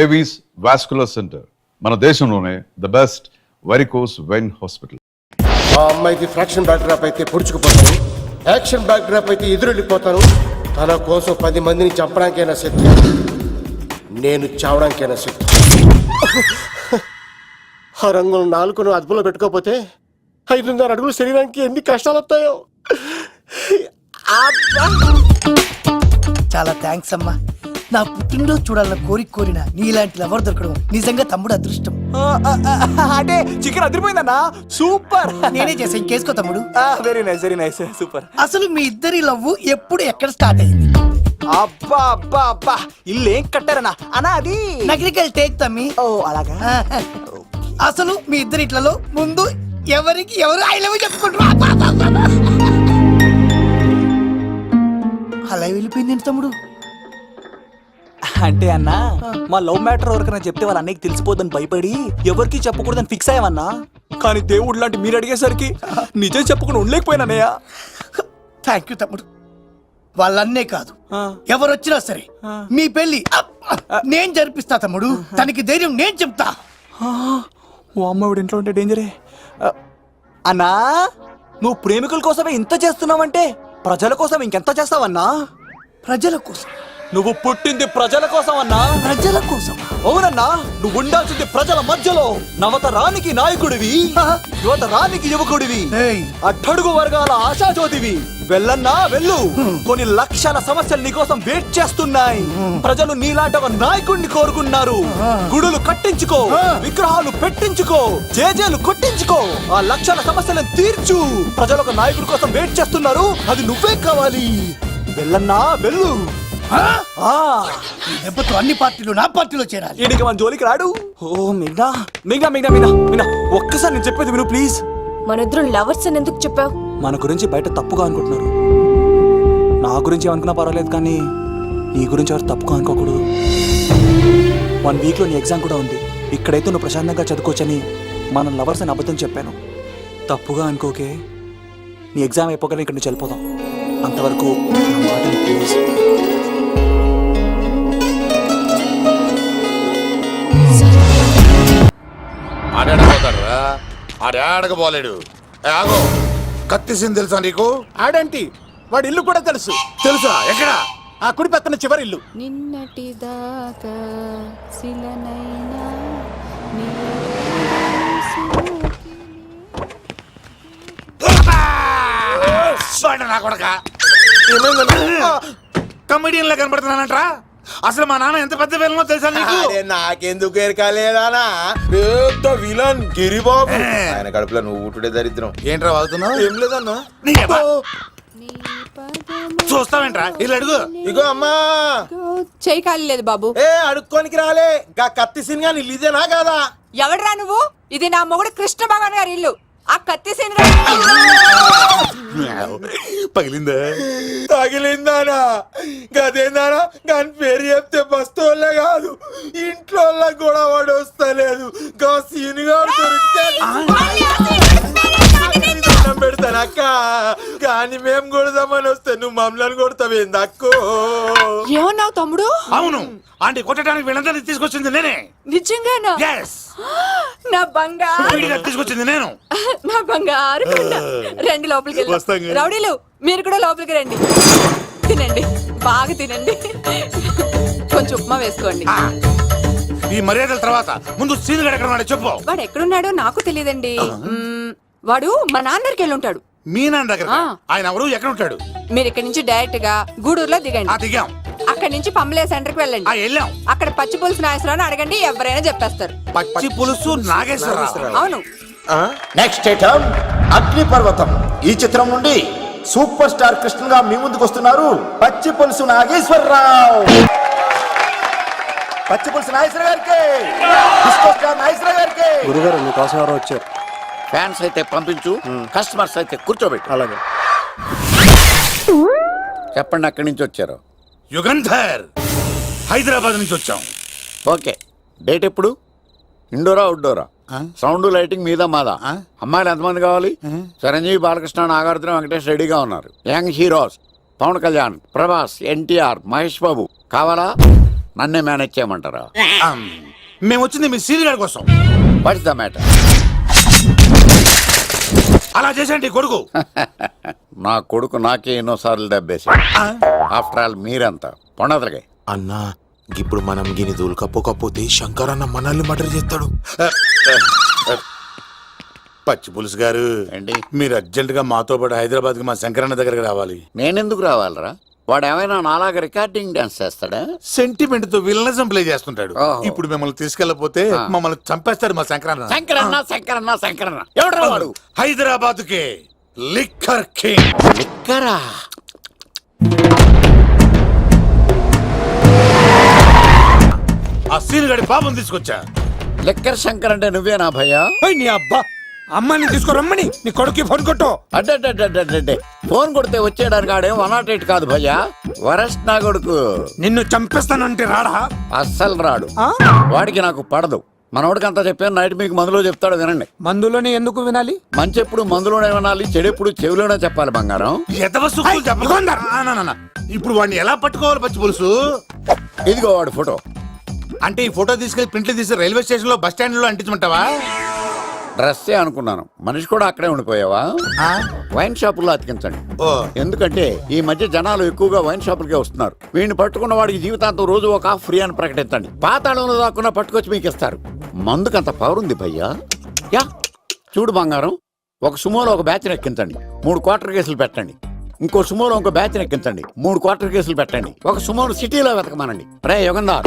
Avis vascular centre, మన దేశంలోనే the best varicose vein hospital. ఆ అమ్మాయికి ఫ్రాక్షన్ బ్యాక్ డ్రాప్ అయితే పొడుచుకుపోతాను, యాక్షన్ బ్యాక్ డ్రాప్ అయితే ఎదురెళ్ళిపోతాను. తన కోసం 10 మందిని చంపడానికైనా శక్తి, నేను చావడానికైనా శక్తి. ఆ రంగులు 4 అదుపులో పెట్టుకోకపోతే 5.5 అడుగుల శరీరానికి ఎన్ని కష్టాలు వస్తాయో. చాలా థ్యాంక్స్ అమ్మా. నా పుట్టినరోజు చూడాలన్న కోరిన నీలాంటి లవర్ దొరకడం నిజంగా తమ్ముడు అదృష్టం. అంటే చికెన్ అదిరిపోయిందన్నా, సూపర్. నేనే చేసా, ఇంకేసుకో తమ్ముడు. Very nice, very nice, super. అసలు మీ ఇద్దరి లవ్ ఎప్పుడు ఎక్కడ స్టార్ట్ అయింది? అబ్బా అబ్బా అబ్బా, ఇల్లు ఏం కట్టారన్నా అన్నా? అది నగరికల్ టేక్ తమ్మి. ఓ అలాగా. అసలు మీ ఇద్దరి ఇట్లలో ముందు ఎవరికి ఎవరు ఐ లవ్ చెప్పుకుంటారు? అలా వెళ్ళిపోయింది తమ్ముడు. అంటే అన్నా, మా లవ్ మ్యాటర్ ఎవరికైనా చెప్తే వాళ్ళ అన్నయ్యకి తెలిసిపోద్దని భయపడి ఎవరికి చెప్పకూడదని ఫిక్స్ అయ్యామన్నా. కానీ దేవుడు లాంటి మీరు అడిగేసరికి నిజం చెప్పకుండా ఉండలేకపోయినానయ్యా. థ్యాంక్ యూ తమ్ముడు. వాళ్ళన్నే కాదు, ఎవరొచ్చినా సరే మీ పెళ్లి నేను జరిపిస్తా తమ్ముడు. తనకి ధైర్యం నేను చెప్తా. ఓ అమ్మఒడి ఇంట్లో ఉంటే డేంజరే. అన్నా, నువ్వు ప్రేమికుల కోసమే ఇంత చేస్తున్నావంటే ప్రజల కోసం ఇంకెంత చేస్తావన్నా? ప్రజల కోసం. నువ్వు పుట్టింది ప్రజల కోసం అన్నా. ప్రజల కోసం? అవునన్నా, నువ్వు ఉండాల్సింది ప్రజల మధ్యలో. నవతరానికి నాయకుడివి, యువతరానికి యువకుడివి, అట్టడుగు వర్గాల ఆశాజ్యోతివి. వెళ్ళన్నా వెళ్ళు, కొన్ని లక్షల సమస్యలు నీకోసం వెయిట్ చేస్తున్నాయి. ప్రజలు నీలాంటి ఒక నాయకుడిని కోరుకున్నారు. గుడులు కట్టించుకో, విగ్రహాలు పెట్టించుకో, జేజేలు కొట్టించుకో, ఆ లక్షల సమస్యలను తీర్చు. ప్రజలు ఒక నాయకుడి కోసం వెయిట్ చేస్తున్నారు, అది నువ్వే కావాలి. వెళ్ళన్నా వెళ్ళు. దెబ్బతో అన్ని పార్టీలు నా పార్టీలో చేరాలి. ఈడికి మన జోలికి రాడు. ఓ మిగ్నా మిగ్నా మిగ్నా మిగ్నా మిగ్నా, ఒక్కసారి నేను చెప్పేది విను ప్లీజ్. మన ఇద్దరు లవర్స్ అని ఎందుకు చెప్పావు? మన గురించి బయట తప్పుగా అనుకుంటున్నారు. నా గురించి ఏమనుకున్నా పర్వాలేదు, కానీ నీ గురించి ఎవరు తప్పుగా అనుకోకూడదు. 1 వీక్లో నీ ఎగ్జామ్ కూడా ఉంది. ఇక్కడైతే నువ్వు ప్రశాంతంగా చదువుకోవచ్చని మన లవర్స్ అని అబద్ధం చెప్పాను. తప్పుగా అనుకోకే. నీ ఎగ్జామ్ అయిపోగానే ఇక్కడ నుంచి వెళ్ళిపోదాం. అంతవరకు నా మాటని ప్లీజ్. ఆడాడపోతాడురా, ఆడాడకపోలేడు. ఆగో, కత్తిసింది తెలుసా నీకు? ఆడంటి వాడి ఇల్లు కూడా తెలుసు. తెలుసా? ఎక్కడ? ఆ కుడి పక్కన చివరి ఇల్లు. నిన్నటి దాకా శిలనైనా నా కొడక కమెడియన్ లా కనబడుతున్నానంట్రా. అసలు మా నాన్న ఎంత పెద్ద విలనో తెలుసా నీకు? నాకెందుకు ఎరకాలేదానా, పెద్ద విలన్ గిరిబాబు. ఆయన కడుపులో నువ్వు ఊటుడే దరిద్రం. ఏంట్రా వాగుతున్నావు? ఏం లేదన్నా. చూస్తావేంట్రా? ఇల్లు అడుగు. ఇగో అమ్మా, చేయి ఖాళీ లేదు బాబు. అడుక్కోనికి రాలే. గా కత్తి సినిమా నీళ్ళు ఇదేనా కాదా? ఎవడరా నువ్వు? ఇది నా మొగుడు కృష్ణ భగవాన్ గారి ఇల్లు. ఆ కత్తి పగిలిందా? తగిలిందానా? గదేందానా? దాని పేరు చెప్తే బస్తోళ్ళే కాదు, ఇంట్లో కూడా వాడు వస్తలేదు. గా సీనుగాడు దొరికితే పెడతాను అక్క, కానీ మేము కొడదామని వస్తే నువ్వు మమ్మల్ని కొడతావేంది అక్కో? ఏమన్నావు తమ్ముడు? అవును, ఆంటీ కొట్టడానికి వీళ్ళందరినీ తీసుకొచ్చింది నేనే. నిజంగానా? నా బంగారు తీసుకొచ్చింది నేను. నా బంగారు రండి లోపలికి వెళ్ళి. రౌడీలు మీరు కూడా లోపలికి రండి. తినండి, బాగా తినండి. కొంచెం ఉప్మా వేసుకోండి. ఈ మర్యాదల తర్వాత ముందు సీన్ ఎక్కడ ఉన్నాడో చెప్పు. వాడు ఎక్కడున్నాడో నాకు తెలియదండి. వాడు మా నాన్న దగ్గరికి వెళ్ళి ఉంటాడు. మీ నాన్న దగ్గర? ఆయన ఎవరు, ఎక్కడ ఉంటాడు? మీరు ఇక్కడ నుంచి డైరెక్ట్ గా గూడూరులో దిగండి. దిగాం. అక్కడ నుంచి పంబలే సెంటర్ కి వెళ్ళండి. వెళ్ళాం. అక్కడ పచ్చి పులుసు నాగేశ్వరరావు అడగండి, ఎవరైనా చెప్పేస్తారు. పచ్చి పులుసు నాగేశ్వరరావు? అవును. నెక్స్ట్ ఐటమ్ అగ్ని పర్వతం. ఈ చిత్రం నుండి సూపర్ స్టార్ కృష్ణగా మీ ముందుకు వస్తున్నారు పచ్చి పులుసు నాగేశ్వరరావు. పచ్చి పులుసు నాగేశ్వర గారికి, డిస్కో స్టార్ నాగేశ్వర గారికి. గురుగారు మీకోసం ఎవరో వచ్చారు. ఫ్యాన్స్ అయితే పంపించు, కస్టమర్స్ అయితే కూర్చోబెట్టు. అలాగే. చెప్పండి, అక్కడి నుంచి వచ్చారు? యుగంధర్, హైదరాబాద్ నుంచి వచ్చాం. ఓకే, డేట్ ఎప్పుడు? ఇండోరా అవుట్డోరా? సౌండ్ లైటింగ్ మీద మాదా? అమ్మాయిలు ఎంతమంది కావాలి? చిరంజీవి, బాలకృష్ణ, నాగార్జున, వెంకటేష్ రెడీగా ఉన్నారు. యంగ్ హీరోస్ పవన్ కళ్యాణ్, ప్రభాస్, ఎన్టీఆర్, మహేష్ బాబు కావాలా? నన్నే మేనేజ్ చేయమంటారా? మేము వచ్చింది మీ సీరియల్ గారి కోసం. What's the matter? అలా చేసేయండి కొడుకు. నా కొడుకు నాకే ఎన్నోసార్లు దెబ్బేసి. ఆఫ్టర్ ఆల్ మీరంతా పొండదలకే. అన్నా ఇప్పుడు మనం గిని దూలకపోతే శంకర్ అన్న మనల్ని మర్డర్ చేస్తాడు. పచ్చి పులుసు గారు ఏంటి? మీరు అర్జెంట్ గా మాతో పాటు హైదరాబాద్ కి మా శంకరన్న దగ్గరకు రావాలి. నేనెందుకు రావాలరా? వాడు ఏమైనా నాలాగా రికార్డింగ్ డాన్స్ చేస్తాడా? సెంటిమెంట్ తో విలనిజం ప్లే చేస్తుంటాడు. ఓహో. ఇప్పుడు మిమ్మల్ని తీసుకెళ్లపోతే మమ్మల్ని చంపేస్తాడు మా శంకరన్న. శంకరన్న ఎవడు వాడు? హైదరాబాద్ కే లిక్కర్ కింగ్. లిక్కరా? ఆ సీన్ గడి బాబుని తీసుకొచ్చా. లిక్కర్ శంకర్ అంటే నువ్వేనా భయ్యా? నీ అబ్బా అమ్మాయిని తీసుకురమ్మని నీ కొడుకు ఫోన్ కొట్టు. అడ్డే ఫోన్ కొడితే వచ్చేయడానికి ఆడేం 108 కాదు భయ్యా, వరస్ట్ నా కొడుకు. నిన్ను చంపేస్తానంటే రాడా? అస్సలు రాడు. వాడికి నాకు పడదు. మనోడికి అంతా చెప్పాను, నైట్ మీకు మందులో చెప్తాడు వినండి. మందులోనే ఎందుకు వినాలి? మంచి ఎప్పుడు మందులోనే వినాలి, చెడు ఎప్పుడు చెవిలోనే చెప్పాలి బంగారం. ఇప్పుడు వాడిని ఎలా పట్టుకోవాలి పచ్చి పులుసు? ఇదిగో వాడు ఫోటో. అంటే ఈ ఫోటో తీసుకెళ్లి ప్రింట్లు తీసి రైల్వే స్టేషన్ లో బస్ స్టాండ్ లో అంటించమంటావా? డ్రెస్సే అనుకున్నాను, మనిషి కూడా అక్కడే ఉండిపోయావా? వైన్ షాపుల్లో అతికించండి. ఎందుకంటే ఈ మధ్య జనాలు ఎక్కువగా వైన్ షాపులకే వస్తున్నారు. వీడిని పట్టుకున్న వాడికి జీవితాంతం రోజు ఒక ఆఫ్ ఫ్రీ అని ప్రకటించండి. పాతాళంలో దాక్కున్నా పట్టుకొచ్చి మీకు ఇస్తారు. మందుకంత పవర్ ఉంది భయ్యా. యా చూడు బంగారం, ఒక సుమోలో ఒక బ్యాచ్ ఎక్కించండి, 3 క్వార్టర్ కేసులు పెట్టండి. ఇంకో సుమోలో ఇంకో బ్యాచ్ ఎక్కించండి, 3 క్వార్టర్ కేసులు పెట్టండి. ఒక సుమోను సిటీలో వెతకమానండి. రే యుగంధర్,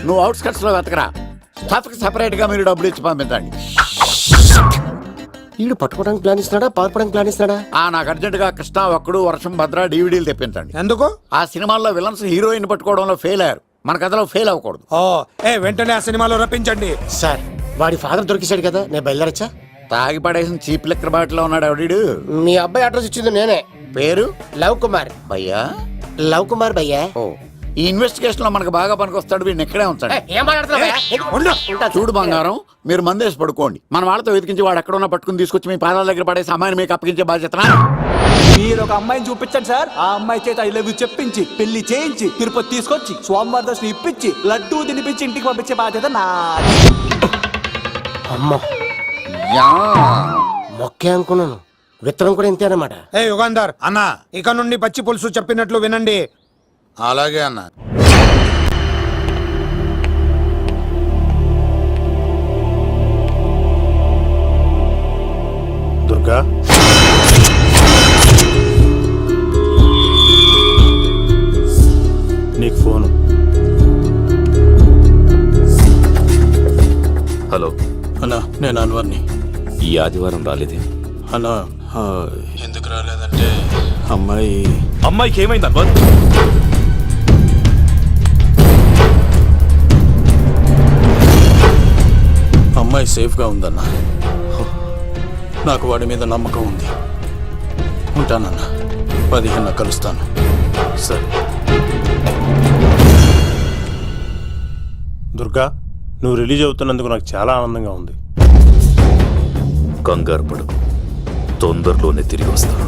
నువ్వు అవుట్స్కట్స్ లో వెతకరా. స్టాఫ్ కి సెపరేట్ గా మీరు డబ్బులు ఇచ్చి పంపించండి. వీడు పట్టుకోవడానికి ప్లాన్ ఇస్తున్నాడా, పాల్పడానికి ప్లాన్ ఇస్తున్నాడా? నాకు అర్జెంట్ గా కృష్ణ, ఒక్కడు, వర్షం, భద్ర డివిడీలు తెప్పించండి. ఎందుకు? ఆ సినిమాల్లో విలన్స్ హీరోయిన్ పట్టుకోవడంలో ఫెయిల్ అయ్యారు, మన కథలో ఫెయిల్ అవ్వకూడదు. వెంటనే ఆ సినిమాలో రప్పించండి. సార్ వాడి ఫాదర్ దొరికేశాడు కదా, నేను బయలుదేరచ్చా? తాగి పడేసిన చీప్ లెక్కర్ బాటిలో ఉన్నాడు ఎవడీడు. మీ అబ్బాయి అడ్రస్ ఇచ్చింది నేనే. పేరు? లవ్ కుమార్. భయ్యా? లవ్ కుమార్ భయ్యా. ఓ, ఈ ఇన్వెస్టిగేషన్ లో మనకు బాగా పనికొస్తాడు, వీడిని ఎక్కడే ఉంచండి. చూడు బంగారం, మీరు మందేసి పడుకోండి. మన వాళ్ళతో వెతికించి వాడు ఎక్కడ ఉన్నా పట్టుకుని తీసుకొచ్చి మీ పాదాల దగ్గర పడేసి అమ్మాయిని మీకు అప్పగించే బాధ్యత. మీరు ఒక అమ్మాయిని చూపించండి సార్. ఆ అమ్మాయి చేత ఐ లవ్ యూ చెప్పించి పెళ్లి చేయించి తిరుపతి తీసుకొచ్చి స్వామివారి దర్శనం ఇప్పించి లడ్డూ తినిపించి ఇంటికి పంపించే బాధ్యత నాది. అమ్మా మొక్కే అనుకున్నాను, విత్తనం కూడా ఇంతే అన్నమాట. యుగాంధర్ అన్న, ఇక నుండి పచ్చి పులుసు చెప్పినట్లు వినండి. అలాగే అన్న. దుర్గా, నీకు ఫోను. హలో అన్నా, నేను అన్వర్ని. ఈ ఆదివారం రాలేదే? అన్నా ఎందుకు రాలేదంటే అమ్మాయికి ఏమైంది అన్వర్? అమ్మాయి సేఫ్గా ఉందన్నా. నాకు వాడి మీద నమ్మకం ఉంది. ఉంటానన్నా, 15 కలుస్తాను. సరే. దుర్గా, నువ్వు రిలీజ్ అవుతున్నందుకు నాకు చాలా ఆనందంగా ఉంది. కంగారు పడకు, తొందరలోనే తిరిగి వస్తాను.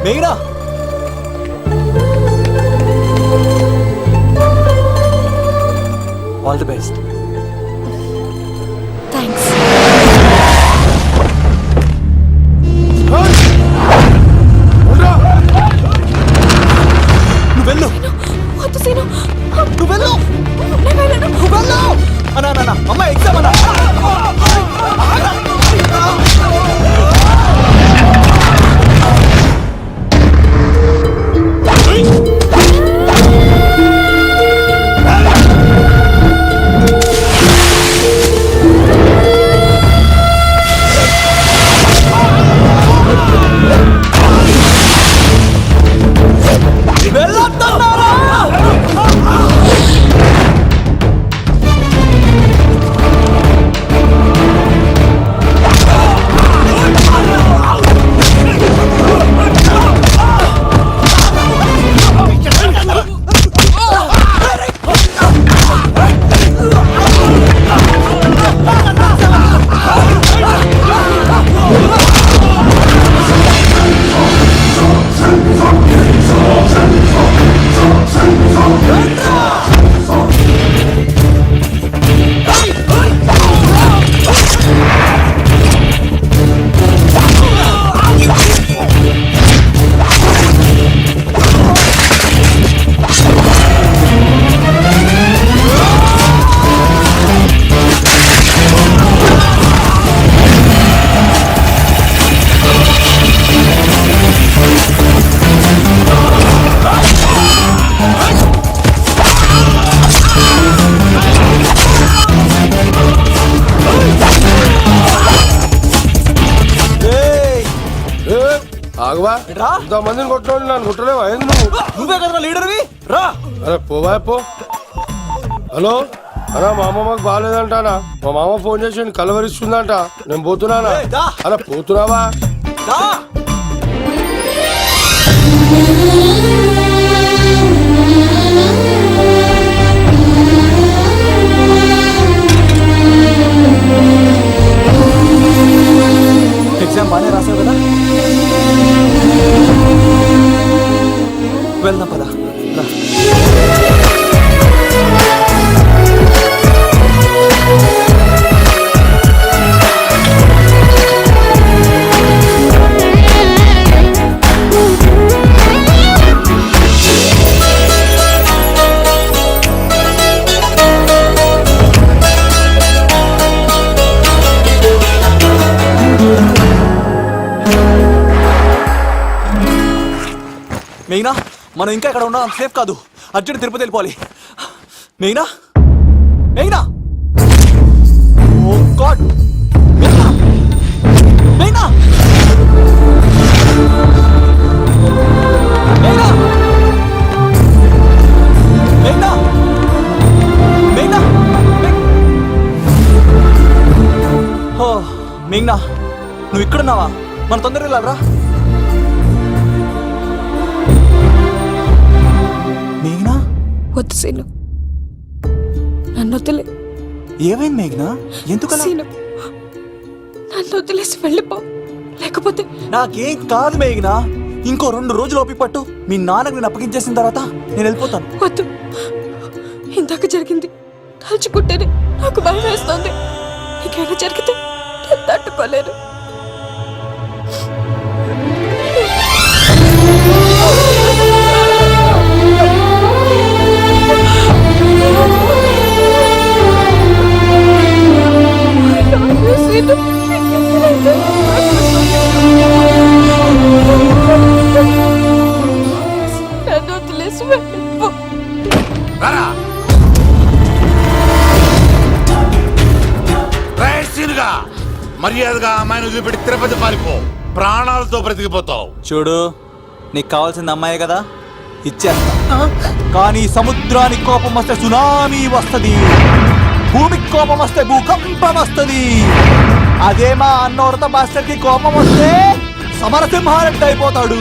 మేఘనా, ఆల్ ది బెస్ట్. థ్యాంక్స్. నువ్వు వెళ్ళు. వద్దు సీను, నువ్వు వెళ్ళు. నేను వెళ్ళను. నువ్వు వెళ్ళు. అన్నా అమ్మాయి ఎగ్జామ్ అన్నా. పోవా రా. ఇంతమందిని కొట్టినోళ్ళు నన్ను కొట్టలేవా ఏంది నువ్వు? నువ్వే కదా లీడర్వి రా. అరే పోవా పో. హలో అన్నా మా అమ్మమ్మకి బాగాలేదంటానా, మా మామ ఫోన్ చేసి కలవరిస్తుందంట, నేను పోతున్నానా? ఏయ్, దా. అలా పోతున్నావా? రా. ఎగ్జామ్ బాగానే రాసావు కదా, వెళ్దాం పదా. రా. మెయినా మనం ఇంకా ఇక్కడ ఉన్నాం, సేఫ్ కాదు. అర్జెంట్ తిరుపతి వెళ్ళిపోవాలి. మెయినా మెయినా, ఓ గాడ్, మెయినా మెయినా మెయినా మెయినా మెయినా. ఓ మెయినా, నువ్వు ఇక్కడున్నావా? మన తొందరగా వెళ్ళాలరా. మేఘనా, వద్దు సీను, నన్ను వదిలే. ఏమైంది మేఘనా? ఎందుకు సీను, నన్ను వదిలేసి వెళ్ళిపో, లేకపోతే నాకేం కాదు మేఘనా. ఇంకో 2 రోజులు ఓపిక పట్టు. మీ నాన్నకు నేను అప్పగించేసిన తర్వాత నేను వెళ్ళిపోతాను. వద్దు. ఇందాక జరిగింది తలుచుకుంటేనే నాకు భయం వేస్తుంది. నీకేమైనా జరిగితే నేను తట్టుకోలేను. నన్ను వదిలేసి వెళ్ళిపో. మర్యాదగా అమ్మాయిని వదిలిపెట్టి తిరుపతి పారిపో, ప్రాణాలతో బ్రతికిపోతావు. చూడు, నీకు కావాల్సింది అమ్మాయి కదా, ఇచ్చేస్తా. కానీ సముద్రానికి కోపం వస్తే సునామీ వస్తది, భూమికి కోపం వస్తే భూకంపం వస్తది. అదే మా అన్నోరత మాస్టర్ కి కోపం వస్తే సమరసింహారెడ్డి అయిపోతాడు.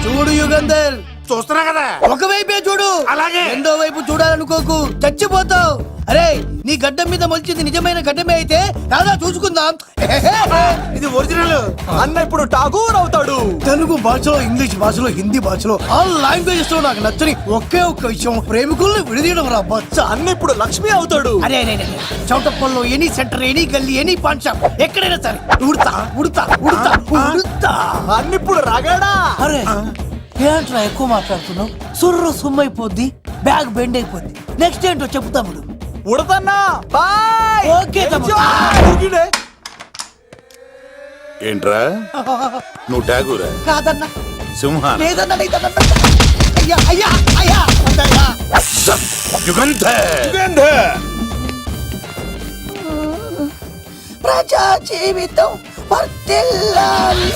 చూడు యుగంధర్, చూస్తున్నా కదా, ఒకవైపే చూడు, అలాగే. రెండో వైపు చూడాలనుకోకు, చచ్చిపోతావు. అరే, నీ గడ్డం మీద మొలిచింది నిజమైన గడ్డమే అయితే రాదా చూసుకుందాం. ఇది ఒరిజినల్. అన్న ఇప్పుడు ఠాగూర్ అవుతాడు. తెలుగు భాషలో, ఇంగ్లీష్ భాషలో, హిందీ భాషలో, ఆల్ లాంగ్వేజెస్ లో నాకు నచ్చని ఒకే ఒక్క విషయం, ప్రేమికుల్ని విడదీయడం రా బచ్చ. అన్న ఇప్పుడు లక్ష్మి అవుతాడు. అరే అరే అరే, చౌటప్పల్లో ఎనీ సెంటర్, ఎనీ గల్లీ, ఎనీ పాన్ షాప్, ఎక్కడైనా సరే ఉడతా ఉడతా ఉడతా ఉడతా. అన్న ఇప్పుడు రగడా. అరే ఏంట్రా ఎక్కువ మాట్లాడుతున్నావు? సుర్రు సుమ్మైపోద్ది, బ్యాగ్ బెండ్ అయిపోద్ది. నెక్స్ట్ ఏంటో చెప్తాము. ఉడతన్నా బాయ్. ఓకే తమ్ముడు. ఏంట్రా నువ్వు ఠాగూరా? కాదన్నా, సింహ లేదన్నా, లేదన్నా. అయ్యా అయ్యా అయ్యా వద్దయ్యా. యుగంధర్. ప్రజా జీవితం వర్ధిల్లాలి.